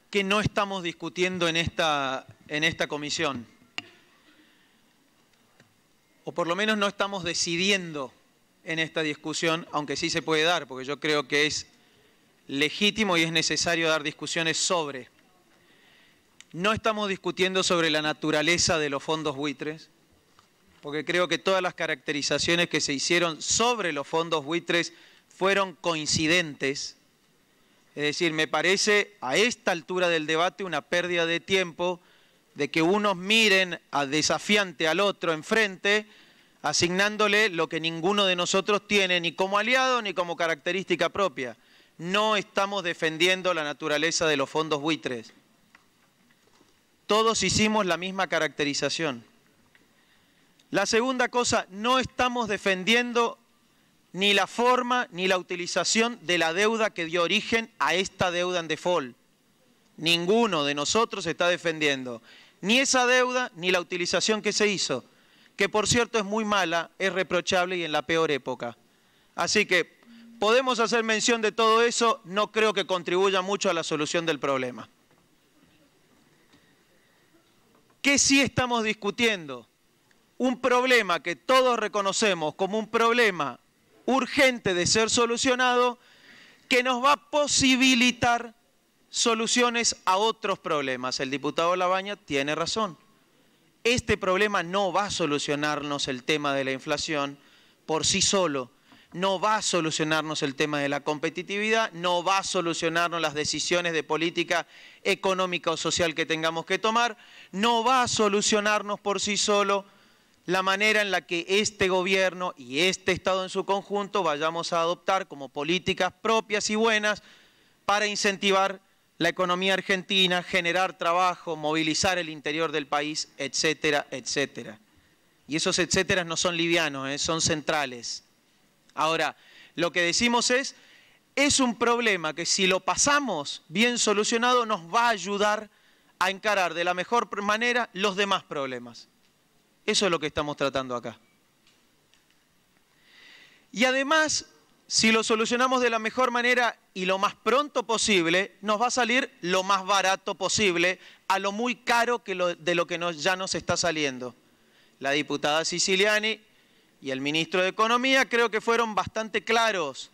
que no estamos discutiendo en esta comisión. O por lo menos no estamos decidiendo en esta discusión, aunque sí se puede dar, porque yo creo que es legítimo y es necesario dar discusiones sobre. No estamos discutiendo sobre la naturaleza de los fondos buitres, porque creo que todas las caracterizaciones que se hicieron sobre los fondos buitres fueron coincidentes. Es decir, me parece a esta altura del debate una pérdida de tiempo de que unos miren a desafiante al otro enfrente, asignándole lo que ninguno de nosotros tiene ni como aliado ni como característica propia. No estamos defendiendo la naturaleza de los fondos buitres. Todos hicimos la misma caracterización. La segunda cosa, no estamos defendiendo ni la forma ni la utilización de la deuda que dio origen a esta deuda en default. Ninguno de nosotros está defendiendo ni esa deuda ni la utilización que se hizo, que por cierto es muy mala, es reprochable y en la peor época. Así que podemos hacer mención de todo eso, no creo que contribuya mucho a la solución del problema. ¿Qué sí estamos discutiendo? Un problema que todos reconocemos como un problema urgente de ser solucionado, que nos va a posibilitar soluciones a otros problemas. El diputado Labaña tiene razón. Este problema no va a solucionarnos el tema de la inflación por sí solo, no va a solucionarnos el tema de la competitividad, no va a solucionarnos las decisiones de política económica o social que tengamos que tomar, no va a solucionarnos por sí solo la manera en la que este gobierno y este Estado en su conjunto vayamos a adoptar como políticas propias y buenas para incentivar la economía argentina, generar trabajo, movilizar el interior del país, etcétera, etcétera. Y esos etcétera no son livianos, son centrales. Ahora, lo que decimos es un problema que si lo pasamos bien solucionado nos va a ayudar a encarar de la mejor manera los demás problemas. Eso es lo que estamos tratando acá. Y además, si lo solucionamos de la mejor manera y lo más pronto posible, nos va a salir lo más barato posible a lo muy caro de lo que ya nos está saliendo. La diputada Siciliani y el ministro de Economía creo que fueron bastante claros.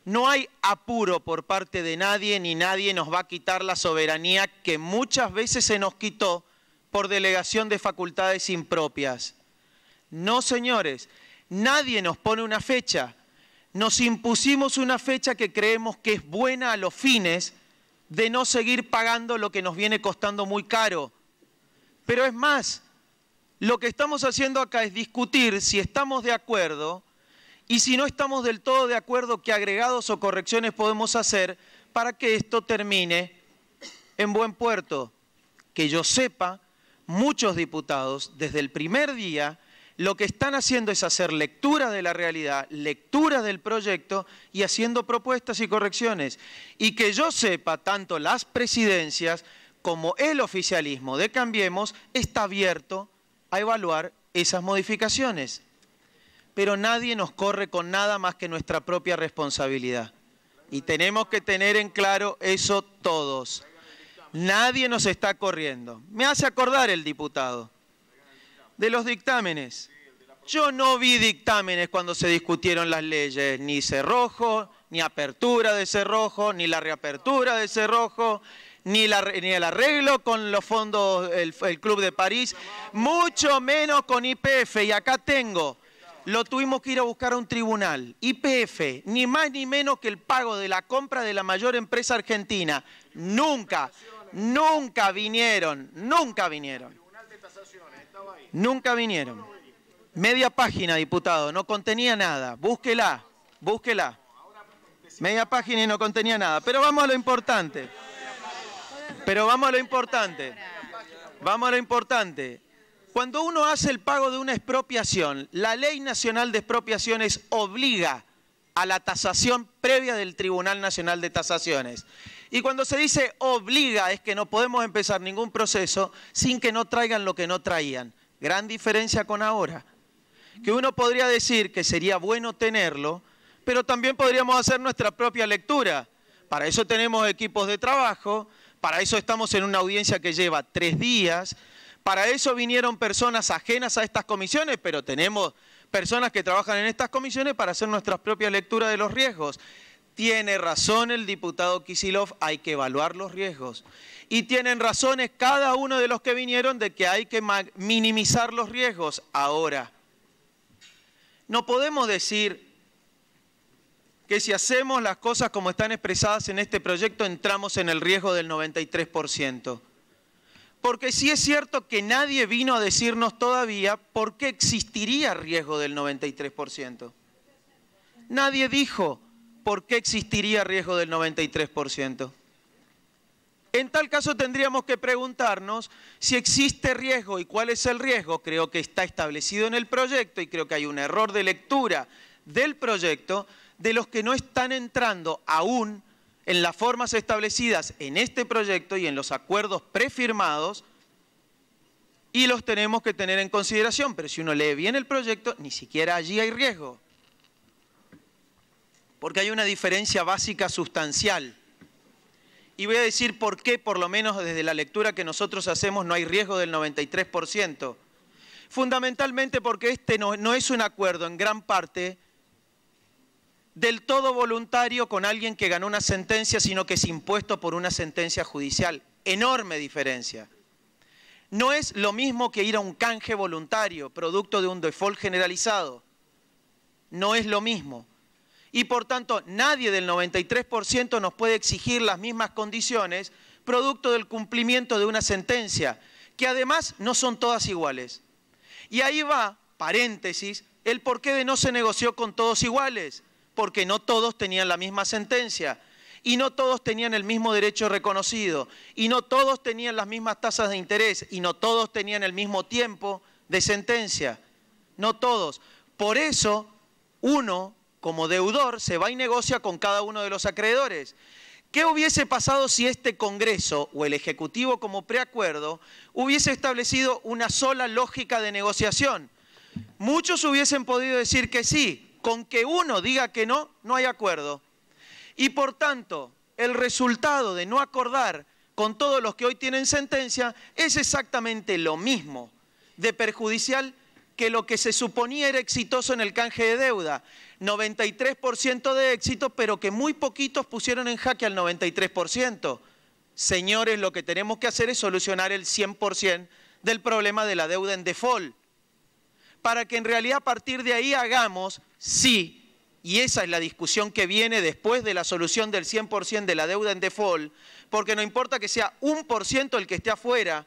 No hay apuro por parte de nadie, ni nadie nos va a quitar la soberanía que muchas veces se nos quitó por delegación de facultades impropias. No, señores, nadie nos pone una fecha. Nos impusimos una fecha que creemos que es buena a los fines de no seguir pagando lo que nos viene costando muy caro. Pero es más, lo que estamos haciendo acá es discutir si estamos de acuerdo y si no estamos del todo de acuerdo, qué agregados o correcciones podemos hacer para que esto termine en buen puerto. Que yo sepa, muchos diputados, desde el primer día, lo que están haciendo es hacer lectura de la realidad, lectura del proyecto y haciendo propuestas y correcciones. Y que yo sepa, tanto las presidencias como el oficialismo de Cambiemos está abierto a evaluar esas modificaciones. Pero nadie nos corre con nada más que nuestra propia responsabilidad. Y tenemos que tener en claro eso todos. Nadie nos está corriendo. Me hace acordar el diputado de los dictámenes. Yo no vi dictámenes cuando se discutieron las leyes, ni cerrojo, ni apertura de cerrojo, ni la reapertura de cerrojo, ni el arreglo con los fondos, el Club de París, mucho menos con YPF. Y acá tengo, lo tuvimos que ir a buscar a un tribunal. YPF, ni más ni menos que el pago de la compra de la mayor empresa argentina. Nunca vinieron. Nunca vinieron. Media página, diputado, no contenía nada. Búsquela. Media página y no contenía nada. Pero vamos a lo importante. Vamos a lo importante. Cuando uno hace el pago de una expropiación, la Ley Nacional de Expropiaciones obliga a la tasación previa del Tribunal Nacional de Tasaciones. Y cuando se dice obliga, es que no podemos empezar ningún proceso sin que no traigan lo que no traían. Gran diferencia con ahora. Que uno podría decir que sería bueno tenerlo, pero también podríamos hacer nuestra propia lectura. Para eso tenemos equipos de trabajo, Para eso estamos en una audiencia que lleva 3 días. Para eso vinieron personas ajenas a estas comisiones, pero tenemos personas que trabajan en estas comisiones para hacer nuestras propias lecturas de los riesgos. Tiene razón el diputado Kicillof, hay que evaluar los riesgos. Y tienen razones cada uno de los que vinieron de que hay que minimizar los riesgos. Ahora, no podemos decir que si hacemos las cosas como están expresadas en este proyecto, entramos en el riesgo del 93%. Porque sí es cierto que nadie vino a decirnos todavía por qué existiría riesgo del 93%. Nadie dijo por qué existiría riesgo del 93%. En tal caso tendríamos que preguntarnos si existe riesgo y cuál es el riesgo. Creo que está establecido en el proyecto y creo que hay un error de lectura del proyecto de los que no están entrando aún en las formas establecidas en este proyecto y en los acuerdos prefirmados, y los tenemos que tener en consideración. Pero si uno lee bien el proyecto, ni siquiera allí hay riesgo. Porque hay una diferencia básica sustancial. Y voy a decir por qué, por lo menos desde la lectura que nosotros hacemos, no hay riesgo del 93%. Fundamentalmente porque este no es un acuerdo en gran parte del todo voluntario con alguien que ganó una sentencia, sino que es impuesto por una sentencia judicial. Enorme diferencia. No es lo mismo que ir a un canje voluntario, producto de un default generalizado. No es lo mismo. Y por tanto, nadie del 93% nos puede exigir las mismas condiciones, producto del cumplimiento de una sentencia, que además no son todas iguales. Y ahí va, paréntesis, el porqué de no se negoció con todos iguales. Porque no todos tenían la misma sentencia, y no todos tenían el mismo derecho reconocido, y no todos tenían las mismas tasas de interés, y no todos tenían el mismo tiempo de sentencia. No todos. Por eso, uno, como deudor, se va y negocia con cada uno de los acreedores. ¿Qué hubiese pasado si este Congreso, o el Ejecutivo como preacuerdo, hubiese establecido una sola lógica de negociación? Muchos hubiesen podido decir que sí. Con que uno diga que no, no hay acuerdo. Y por tanto, el resultado de no acordar con todos los que hoy tienen sentencia es exactamente lo mismo de perjudicial que lo que se suponía era exitoso en el canje de deuda. 93% de éxito, pero que muy poquitos pusieron en jaque al 93%. Señores, lo que tenemos que hacer es solucionar el 100% del problema de la deuda en default, para que en realidad a partir de ahí hagamos, sí, y esa es la discusión que viene después de la solución del 100% de la deuda en default, porque no importa que sea 1% el que esté afuera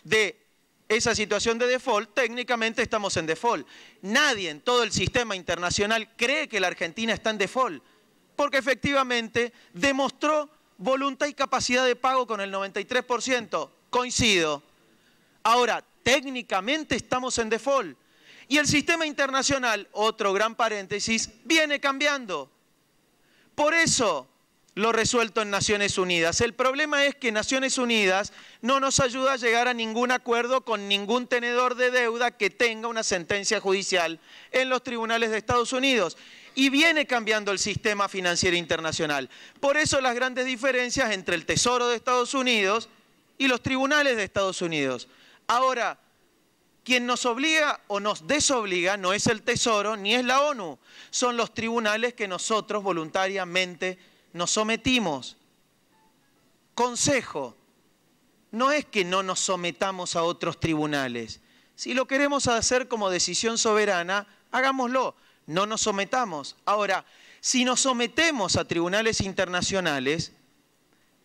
de esa situación de default, técnicamente estamos en default. Nadie en todo el sistema internacional cree que la Argentina está en default, porque efectivamente demostró voluntad y capacidad de pago con el 93%. Coincido. Ahora, técnicamente estamos en default. Y el sistema internacional, otro gran paréntesis, viene cambiando. Por eso lo resuelto en Naciones Unidas. El problema es que Naciones Unidas no nos ayuda a llegar a ningún acuerdo con ningún tenedor de deuda que tenga una sentencia judicial en los tribunales de Estados Unidos. Y viene cambiando el sistema financiero internacional. Por eso las grandes diferencias entre el Tesoro de Estados Unidos y los tribunales de Estados Unidos. Ahora, quien nos obliga o nos desobliga no es el Tesoro ni es la ONU, son los tribunales que nosotros voluntariamente nos sometimos. Consejo, no es que no nos sometamos a otros tribunales. Si lo queremos hacer como decisión soberana, hagámoslo, no nos sometamos. Ahora, si nos sometemos a tribunales internacionales,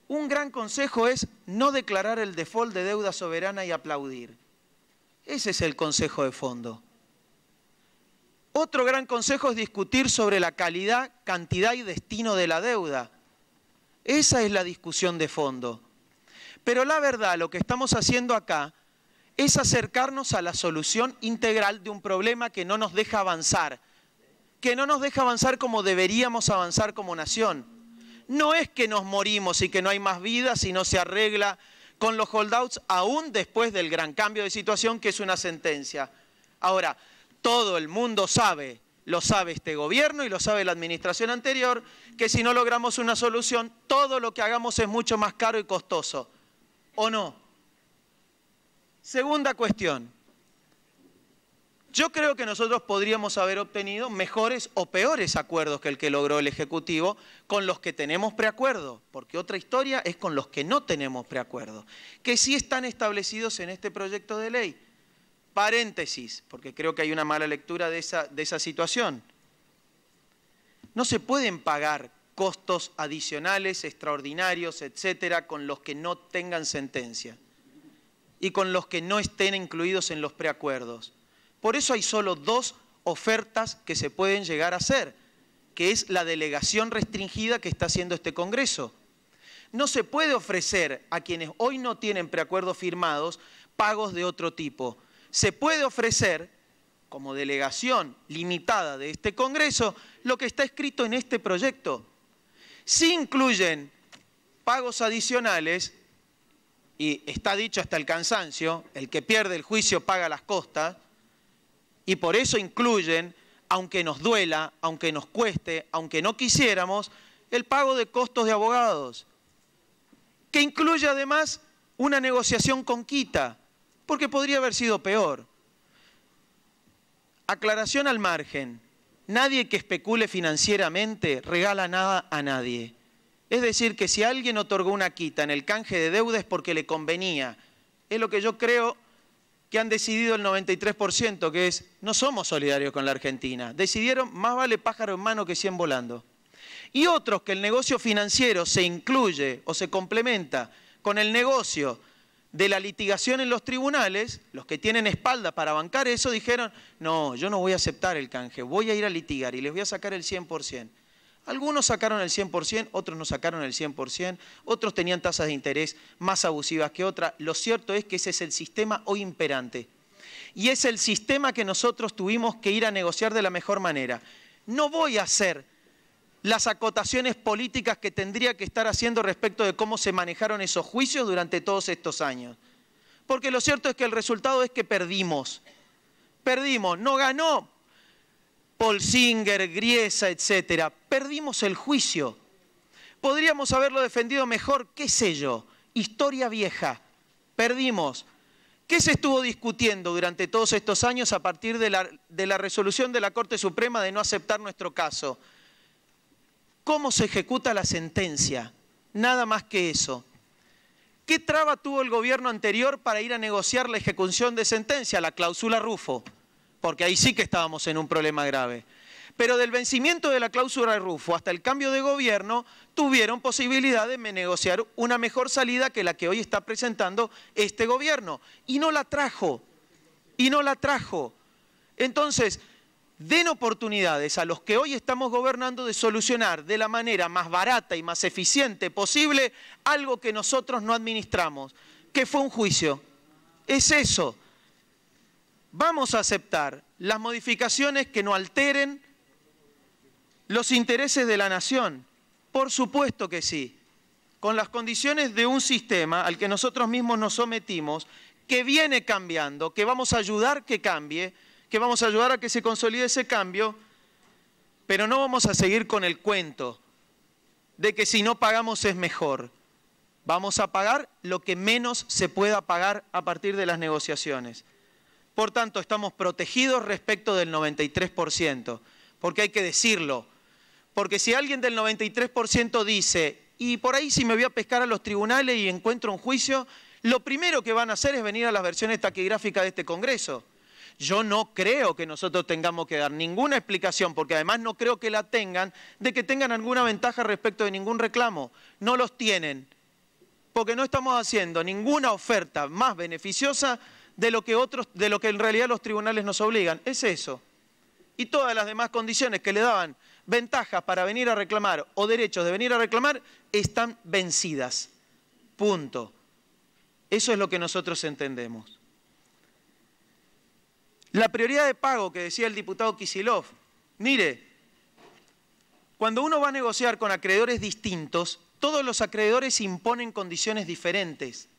un gran consejo es no declarar el default de deuda soberana y aplaudir. Ese es el consejo de fondo. Otro gran consejo es discutir sobre la calidad, cantidad y destino de la deuda. Esa es la discusión de fondo. Pero la verdad, lo que estamos haciendo acá es acercarnos a la solución integral de un problema que no nos deja avanzar. Que no nos deja avanzar como deberíamos avanzar como nación. No es que nos morimos y que no hay más vida si no se arregla con los holdouts, aún después del gran cambio de situación que es una sentencia. Ahora, todo el mundo sabe lo sabe este gobierno y lo sabe la administración anterior, que si no logramos una solución, todo lo que hagamos es mucho más caro y costoso. ¿O no? Segunda cuestión. Yo creo que nosotros podríamos haber obtenido mejores o peores acuerdos que el que logró el Ejecutivo con los que tenemos preacuerdo, porque otra historia es con los que no tenemos preacuerdo, que sí están establecidos en este proyecto de ley. Paréntesis, porque creo que hay una mala lectura de esa situación. No se pueden pagar costos adicionales, extraordinarios, etcétera, con los que no tengan sentencia y con los que no estén incluidos en los preacuerdos. Por eso hay solo dos ofertas que se pueden llegar a hacer, que es la delegación restringida que está haciendo este Congreso. No se puede ofrecer a quienes hoy no tienen preacuerdos firmados pagos de otro tipo. Se puede ofrecer, como delegación limitada de este Congreso, lo que está escrito en este proyecto. Si incluyen pagos adicionales, y está dicho hasta el cansancio, el que pierde el juicio paga las costas, y por eso incluyen, aunque nos duela, aunque nos cueste, aunque no quisiéramos, el pago de costos de abogados, que incluye además una negociación con quita, porque podría haber sido peor. Aclaración al margen, nadie que especule financieramente regala nada a nadie. Es decir, que si alguien otorgó una quita en el canje de deuda es porque le convenía. Es lo que yo creo que han decidido el 93%, que es, no somos solidarios con la Argentina. Decidieron, más vale pájaro en mano que 100 volando. Y otros que el negocio financiero se incluye o se complementa con el negocio de la litigación en los tribunales, los que tienen espalda para bancar eso, dijeron, no, yo no voy a aceptar el canje, voy a ir a litigar y les voy a sacar el 100%. Algunos sacaron el 100%, otros no sacaron el 100%, otros tenían tasas de interés más abusivas que otras. Lo cierto es que ese es el sistema hoy imperante. Y es el sistema que nosotros tuvimos que ir a negociar de la mejor manera. No voy a hacer las acotaciones políticas que tendría que estar haciendo respecto de cómo se manejaron esos juicios durante todos estos años. Porque lo cierto es que el resultado es que perdimos. Perdimos, no ganó Polsinger, Griesa, etcétera. Perdimos el juicio. Podríamos haberlo defendido mejor, qué sé yo, historia vieja. Perdimos. ¿Qué se estuvo discutiendo durante todos estos años a partir de la resolución de la Corte Suprema de no aceptar nuestro caso? ¿Cómo se ejecuta la sentencia? Nada más que eso. ¿Qué traba tuvo el gobierno anterior para ir a negociar la ejecución de sentencia? La cláusula Rufo, porque ahí sí que estábamos en un problema grave. Pero del vencimiento de la cláusula Rufo hasta el cambio de gobierno, tuvieron posibilidad de negociar una mejor salida que la que hoy está presentando este gobierno. Y no la trajo. Y no la trajo. Entonces, den oportunidades a los que hoy estamos gobernando de solucionar de la manera más barata y más eficiente posible algo que nosotros no administramos, que fue un juicio. Es eso. Vamos a aceptar las modificaciones que no alteren los intereses de la nación. Por supuesto que sí. Con las condiciones de un sistema al que nosotros mismos nos sometimos, que viene cambiando, que vamos a ayudar que cambie, que vamos a ayudar a que se consolide ese cambio, pero no vamos a seguir con el cuento de que si no pagamos es mejor. Vamos a pagar lo que menos se pueda pagar a partir de las negociaciones. Por tanto, estamos protegidos respecto del 93%, porque hay que decirlo. Porque si alguien del 93% dice, y por ahí si me voy a pescar a los tribunales y encuentro un juicio, lo primero que van a hacer es venir a las versiones taquigráficas de este Congreso. Yo no creo que nosotros tengamos que dar ninguna explicación, porque además no creo que la tengan, de que tengan alguna ventaja respecto de ningún reclamo. No los tienen, porque no estamos haciendo ninguna oferta más beneficiosa de lo que en realidad los tribunales nos obligan. Es eso. Y todas las demás condiciones que le daban ventajas para venir a reclamar o derechos de venir a reclamar están vencidas. Punto. Eso es lo que nosotros entendemos. La prioridad de pago que decía el diputado Kicillof, mire, cuando uno va a negociar con acreedores distintos, todos los acreedores imponen condiciones diferentes.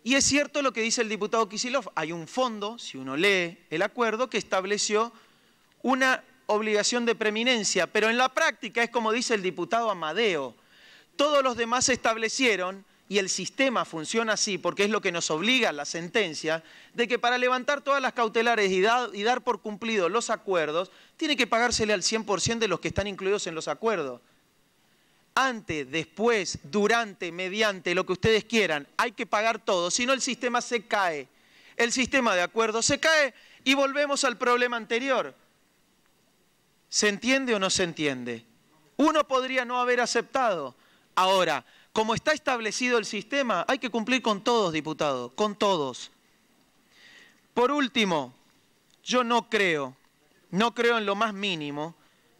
Y es cierto lo que dice el diputado Kicillof, hay un fondo, si uno lee el acuerdo, que estableció una obligación de preeminencia, pero en la práctica es como dice el diputado Amadeo. Todos los demás establecieron, y el sistema funciona así porque es lo que nos obliga la sentencia, de que para levantar todas las cautelares y dar por cumplidos los acuerdos, tiene que pagársele al 100% de los que están incluidos en los acuerdos. Antes, después, durante, mediante, lo que ustedes quieran, hay que pagar todo, si no el sistema se cae. El sistema de acuerdos se cae y volvemos al problema anterior. ¿Se entiende o no se entiende? Uno podría no haber aceptado. Ahora, como está establecido el sistema, hay que cumplir con todos, diputado, con todos. Por último, yo no creo en lo más mínimo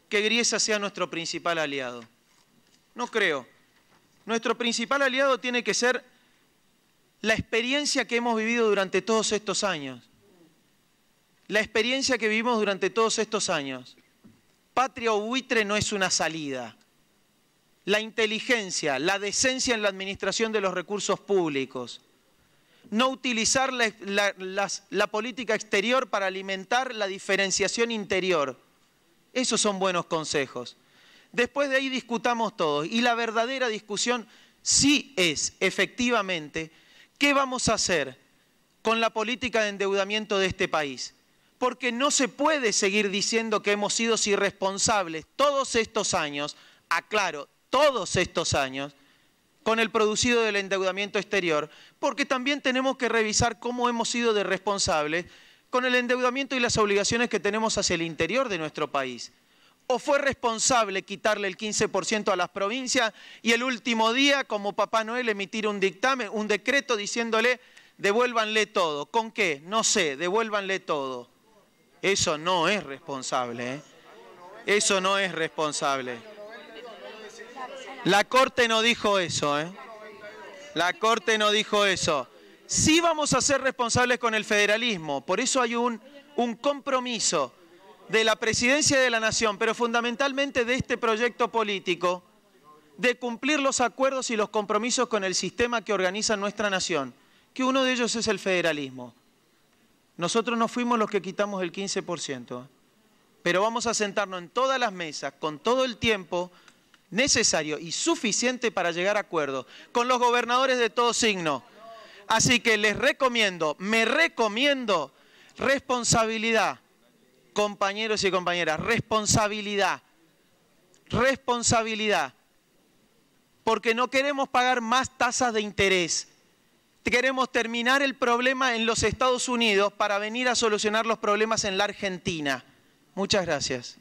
que Griesa sea nuestro principal aliado. No creo. Nuestro principal aliado tiene que ser la experiencia que hemos vivido durante todos estos años. La experiencia que vivimos durante todos estos años. Patria o buitre no es una salida. La inteligencia, la decencia en la administración de los recursos públicos. No utilizar la política exterior para alimentar la diferenciación interior. Esos son buenos consejos. Después de ahí discutamos todos. Y la verdadera discusión sí es, efectivamente, ¿qué vamos a hacer con la política de endeudamiento de este país? Porque no se puede seguir diciendo que hemos sido irresponsables todos estos años, aclaro, todos estos años, con el producido del endeudamiento exterior, porque también tenemos que revisar cómo hemos sido de responsables con el endeudamiento y las obligaciones que tenemos hacia el interior de nuestro país. ¿O fue responsable quitarle el 15% a las provincias y el último día, como Papá Noel, emitir un dictamen, un decreto diciéndole devuélvanle todo? ¿Con qué? No sé, devuélvanle todo. Eso no es responsable, ¿eh? Eso no es responsable. La Corte no dijo eso, ¿eh? La Corte no dijo eso. Sí vamos a ser responsables con el federalismo, por eso hay un compromiso de la Presidencia de la Nación, pero fundamentalmente de este proyecto político, de cumplir los acuerdos y los compromisos con el sistema que organiza nuestra nación, que uno de ellos es el federalismo. Nosotros no fuimos los que quitamos el 15%, pero vamos a sentarnos en todas las mesas, con todo el tiempo necesario y suficiente para llegar a acuerdos, con los gobernadores de todo signo. Así que les recomiendo, me recomiendo responsabilidad. Compañeros y compañeras, responsabilidad, responsabilidad, porque no queremos pagar más tasas de interés. Queremos terminar el problema en los Estados Unidos para venir a solucionar los problemas en la Argentina. Muchas gracias.